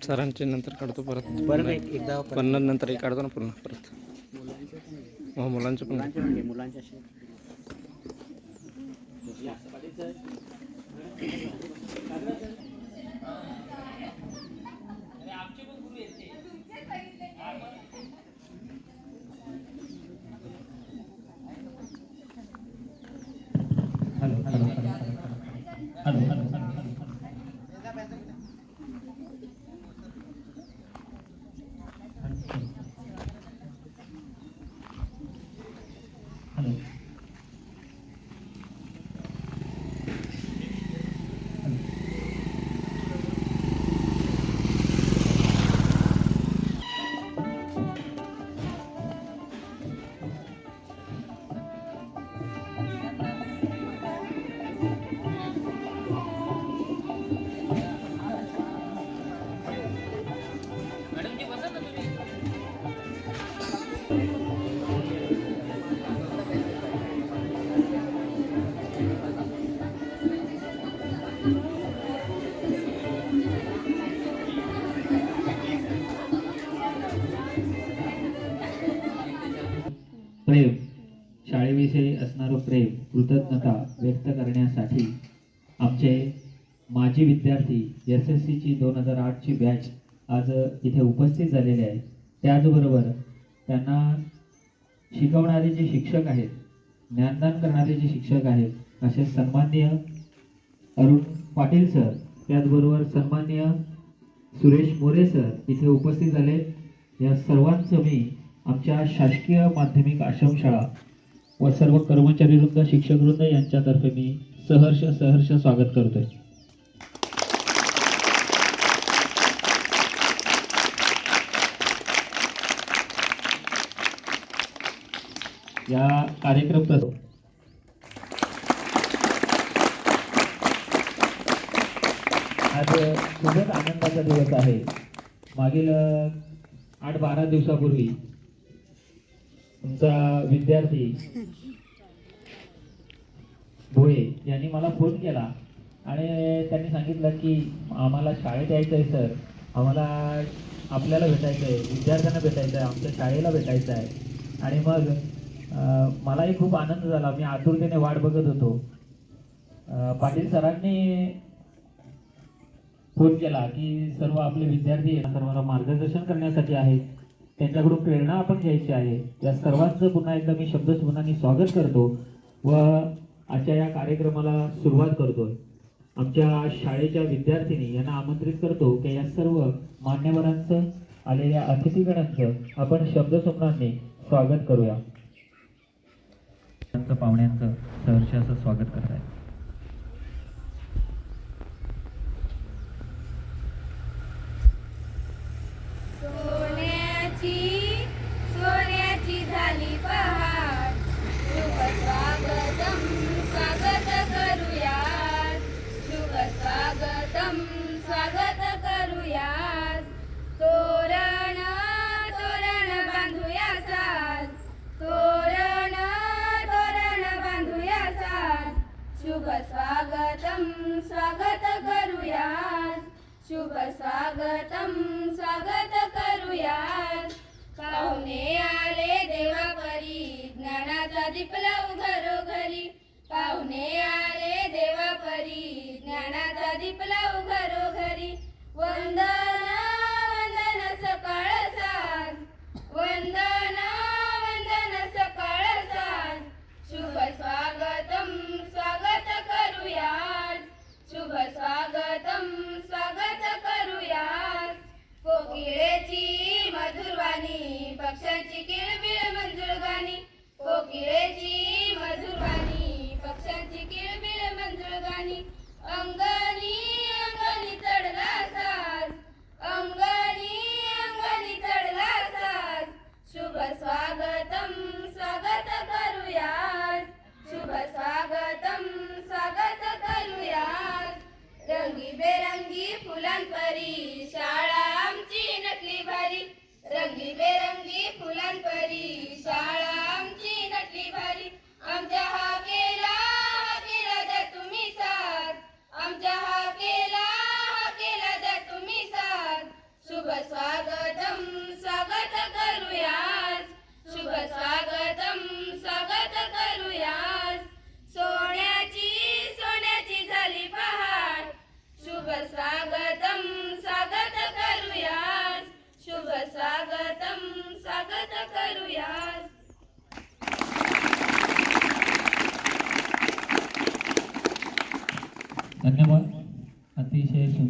सरांचे नंतर काढतो परत परत एकदा पन्नास नंतर एक काढतो ना पूर्ण परत. हो मुलांचे पण मुलांच्या प्रेम, शाळेविषयी असणारं प्रेम, कृतज्ञता व्यक्त करण्यासाठी आमचे माजी विद्यार्थी SSC ची 2008 ची बॅच आज इथे उपस्थित झालेले आहे. त्याचबरोबर त्यांना शिकवणारे जे शिक्षक आहेत, ज्ञानदान करणारे जे शिक्षक आहेत, असे सन्माननीय अरुण पाटील सर, त्याचबरोबर सन्माननीय सुरेश मोरे सर इथे उपस्थित झाले. या सर्वांचं मी आमच्या शासकीय माध्यमिक आश्रमशाळा व सर्व कर्मचारी वृंद, शिक्षक वृंद यांच्यातर्फे मी सहर्ष स्वागत करतोय. या कार्यक्रम आज खूपच आनंदाचा दिवस आहे. मागील 8-12 दिवसापूर्वी तुमचा विद्यार्थी भोये यांनी मला फोन केला आणि त्यांनी सांगितलं की आम्हाला शाळेत यायचं आहे सर, आम्हाला आपल्याला भेटायचं आहे, विद्यार्थ्यांना भेटायचं आहे, आमच्या शाळेला भेटायचं आहे. आणि मग मलाही खूप आनंद झाला. मी आतुरतेने वाट बघत होतो. पाटील सरांनी फोन केला की सर्व आपले विद्यार्थी सर्वांना मार्गदर्शन करण्यासाठी आहेत, त्यांच्याकडून प्रेरणा आपण घ्यायची आहे. या सर्वांचं पुन्हा एकदा मी शब्दसुमनांनी स्वागत करतो व आजच्या या कार्यक्रमाला सुरुवात करतोय. आमच्या शाळेच्या विद्यार्थिनी यांना आमंत्रित करतो की या सर्व मान्यवरांचं, आलेल्या अतिथीगणांचं आपण शब्दसुमनांनी स्वागत करूया. पाहुण्यांचं सहर्ष असं स्वागत करत आहे. सोन्याची झाली पहाट, शुभ स्वागतम स्वागत करूयात, शुभ स्वागतम स्वागत करूयात. तोरण तोरण बांधूया साज, तोरण तोरण बांधूया साज, शुभ स्वागतम स्वागत करूयात, शुभ स्वागतम स्वागत करूयात. पाहुणे आले देवापरी, ज्ञानाचा दीप लावू घरोघरी, पाहुणे आले देवापरी, ज्ञानाचा दीप लावू घरोघरी. वंदन वंदन सकाळ साज, वंदन वंदन सकाळ साज, शुभ स्वागतम स्वागत करूयात, शुभ स्वागतम स्वागत करूयात. कोकिळेची मधुरवाणी, पक्ष्यांची किळबिळ मंजूळ गाणी, कोकिळेची मधुरवाणी, पक्ष्यांची किळ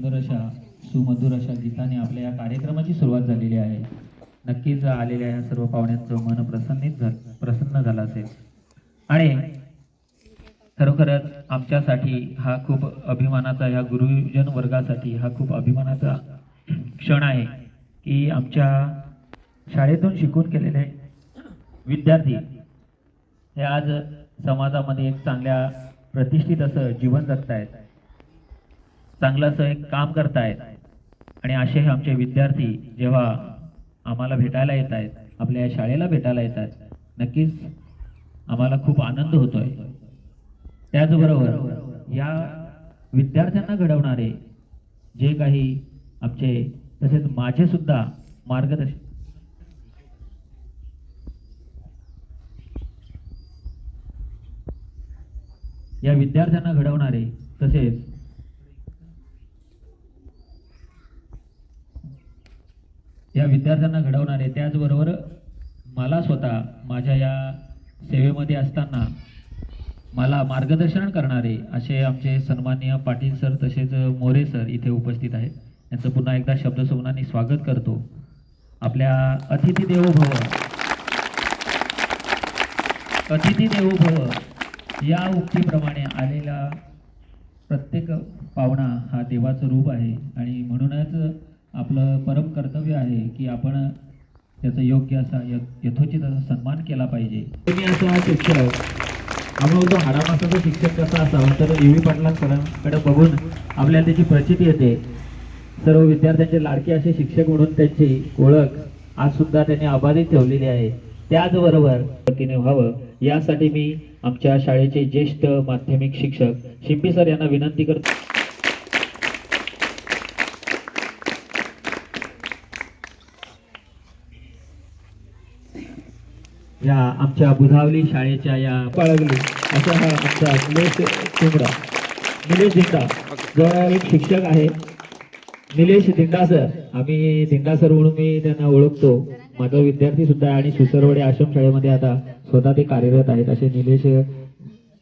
सुंदर अशा सुमधुर अशा गीताने आपल्या या कार्यक्रमाची सुरुवात झालेली आहे. नक्कीच आलेल्या या सर्व पाहुण्यांचं मन प्रसन्न झालं असेल आणि खरोखरच आमच्यासाठी हा खूप अभिमानाचा, या गुरुजन वर्गासाठी हा खूप अभिमानाचा क्षण आहे की आमच्या शाळेतून शिकून गेलेले विद्यार्थी हे आज समाजामध्ये एक चांगल्या प्रतिष्ठित असं जीवन जगतायत, चांगलं असं एक काम करतायत. आणि असे हे आमचे विद्यार्थी जेव्हा आम्हाला भेटायला येत आहेत, आपल्या या शाळेला भेटायला येत आहेत, नक्कीच आम्हाला खूप आनंद होतोय. त्याचबरोबर या विद्यार्थ्यांना घडवणारे जे काही आमचे तसेच माझे सुद्धा मार्गदर्शन, या विद्यार्थ्यांना घडवणारे तसेच त्याचबरोबर मला स्वतः माझ्या या सेवेमध्ये असताना मला मार्गदर्शन करणारे असे आमचे सन्माननीय पाटील सर तसेच मोरे सर इथे उपस्थित आहेत. यांचं पुन्हा एकदा शब्दसमूहाने स्वागत करतो. आपल्या अतिथी देवो भव या उक्तीप्रमाणे आलेला प्रत्येक पाहुणा हा देवाचं रूप आहे आणि म्हणूनच आपलं परम कर्तव्य आहे की आपण त्याचा योग्य असा यथोचित असा सन्मान केला पाहिजे. तुम्ही असा शिक्षक आम्हाला तो हाडामासाचा शिक्षक कसा असावा तर UV पाटलां सरांकडे बघून आपल्याला त्याची प्रचिती येते. सर्व विद्यार्थ्यांचे लाडके असे शिक्षक म्हणून त्यांची ओळख आज सुद्धा त्यांनी अबाधित ठेवलेली आहे. त्याचबरोबर तिने व्हावं यासाठी मी आमच्या शाळेचे ज्येष्ठ माध्यमिक शिक्षक शिंपी सर यांना विनंती करतो. या आमच्या बुधावली शाळेच्या या बाळगली असा हा आमचा निलेश दिंडा जो एक शिक्षक आहे. निलेश दिंडा सर, आम्ही दिंडा सर म्हणून मी त्यांना ओळखतो. माझा विद्यार्थी सुद्धा आहे आणि सुसरवडे आश्रम शाळेमध्ये आता स्वतः ते कार्यरत आहेत. असे निलेश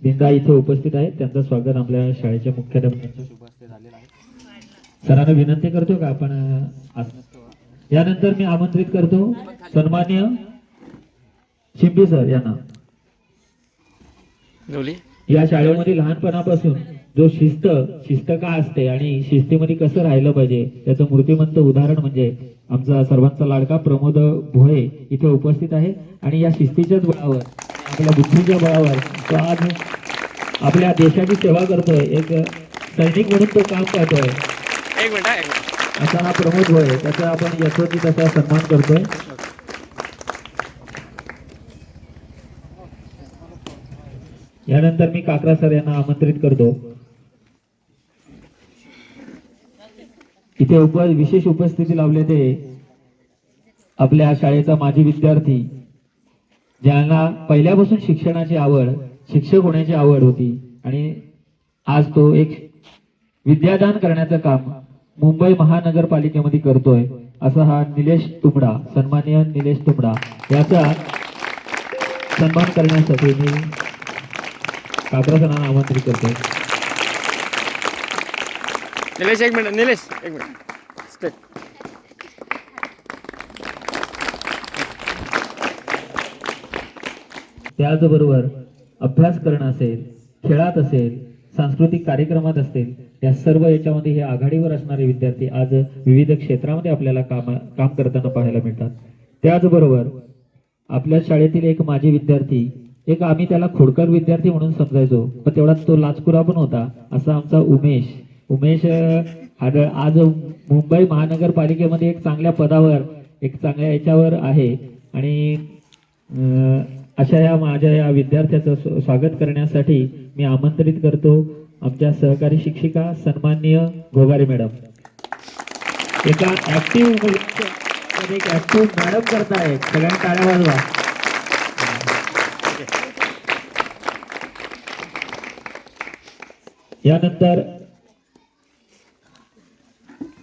दिंडा इथे उपस्थित आहेत. त्यांचं स्वागत आपल्या शाळेच्या मुख्याध्यापकांच्या शुभ हस्ते झालेलं आहे. सरांना विनंती करतो का आपण यानंतर मी आमंत्रित करतो सन्माननीय शिंपी सर यांना. या शाळेमध्ये लहानपणापासून जो शिस्त का असते आणि शिस्तीमध्ये कसं राहिलं पाहिजे याचं मूर्तिमंत उदाहरण म्हणजे आमचा सर्वांचा लाडका प्रमोद भोये इथे उपस्थित आहे. आणि या शिस्तीच्याच बळावर, आपल्या बुद्धीच्या बळावर तो आज आपल्या देशाची सेवा करतोय. एक सैनिक म्हणून तो काम करतोय. असा हा प्रमोद भोये, त्याचा आपण यथोचित असा सन्मान करतोय. यानंतर मी काकरा सर यांना आमंत्रित करतो. इथे विशेष उपस्थिती लावले ते आपल्या शाळेचा माजी विद्यार्थी ज्यांना पहिल्यापासून शिक्षणाची आवड, शिक्षक होण्याची आवड होती आणि आज तो एक विद्यादान करण्याचं काम मुंबई महानगरपालिकेमध्ये करतोय. असा हा निलेश तुंबडा, सन्माननीय निलेश तुंबडा याचा सन्मान करण्यासाठी मी काकरा सरांना आमंत्रित करतो. निलेश एक मिनिट स्टेट. त्याचबरोबर अभ्यास करणं असेल, खेळात असेल, सांस्कृतिक कार्यक्रमात असतील, या सर्व याच्यामध्ये हे आघाडीवर असणारे विद्यार्थी आज विविध क्षेत्रामध्ये आपल्याला काम करताना पाहायला मिळतात. त्याचबरोबर आपल्या शाळेतील एक माजी विद्यार्थी, एक आम्ही त्याला खोडकर विद्यार्थी म्हणून समजायचो पण तेवढा तो लाचकुरा पण होता, असा आमचा उमेश आज मुंबई महानगरपालिकेमध्ये एक चांगल्या पदावर, एक चांगल्या याच्यावर आहे. आणि अशा या माझ्या या विद्यार्थ्याचं स्वागत करण्यासाठी मी आमंत्रित करतो आमच्या सहकारी शिक्षिका सन्माननीय घोगारे मॅडम. एक ऍक्टिव्ह मॅडम करतायत, सगळ्यांनी टाळ्या वाजवा. यानंतर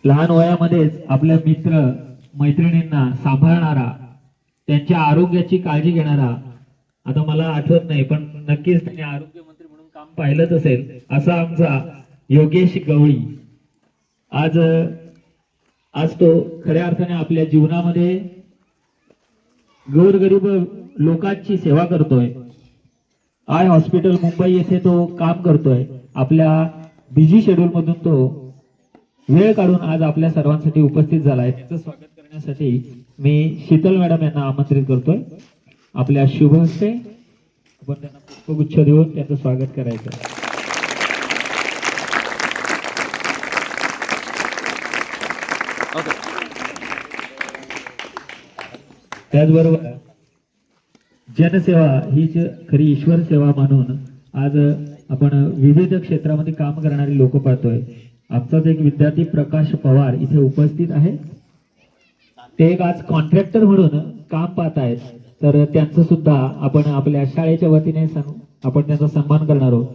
लहान वयामध्येच आपल्या मित्र मैत्रिणींना सांभाळणारा, त्यांच्या आरोग्याची काळजी घेणारा, आता मला आठवत नाही पण नक्कीच त्यांनी आरोग्य मंत्री म्हणून काम पाहिलंच असेल, असा आमचा योगेश गवळी. आज तो खऱ्या अर्थाने आपल्या जीवनामध्ये गोरगरीब लोकांची सेवा करतोय. आय हॉस्पिटल मुंबई येथे तो काम करतोय. आपल्या बिझी शेड्यूल मधून तो वेळ काढून आज आपल्या सर्वांसाठी उपस्थित झालाय. त्याचं स्वागत करण्यासाठी मी शीतल मॅडम यांना आमंत्रित करतोय. आपल्या शुभ हस्ते आपण त्यांना पुष्पगुच्छ देऊन त्यांचं स्वागत करायचं. त्याचबरोबर जनसेवा हीच खरी ईश्वर सेवा मानून आज आपण विविध क्षेत्रामध्ये काम करणारी लोक पाहतोय. आमचाच एक विद्यार्थी प्रकाश पवार इथे उपस्थित आहे. ते एक आज कॉन्ट्रॅक्टर म्हणून काम पाहत आहेत. तर त्यांचं सुद्धा आपण आपल्या शाळेच्या वतीने आपण त्यांचा सन्मान करणार आहोत.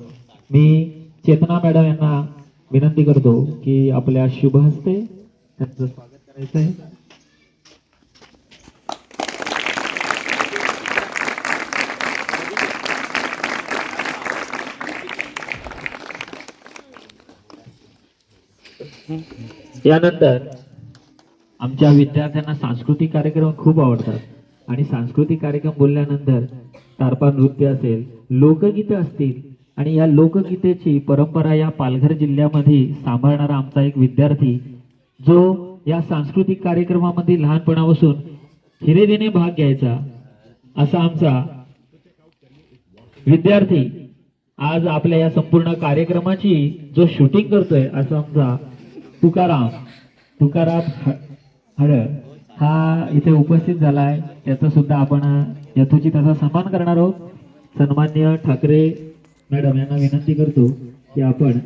मी चेतना मॅडम यांना विनंती करतो की आपल्या शुभ हस्ते त्यांचं स्वागत करायचं आहे. यानंतर आमच्या विद्यार्थ्यांना सांस्कृतिक कार्यक्रम खूप आवडतात आणि सांस्कृतिक कार्यक्रम बोलल्यानंतर तारपा नृत्य असेल, लोकगीते असतील आणि या लोकगीतेची परंपरा या पालघर जिल्ह्यामध्ये सांभाळणारा आमचा एक विद्यार्थी जो या सांस्कृतिक कार्यक्रमामध्ये लहानपणापासून हिरिरीने भाग घ्यायचा असा आमचा विद्यार्थी आज आपल्या या संपूर्ण कार्यक्रमाची जो शूटिंग करतोय असा आमचा तुकाराम हळद हा इथे उपस्थित झालाय. त्याचा सुद्धा आपण यथोचित त्याचा सन्मान करणार आहोत. सन्माननीय ठाकरे मॅडम यांना विनंती करतो की आपण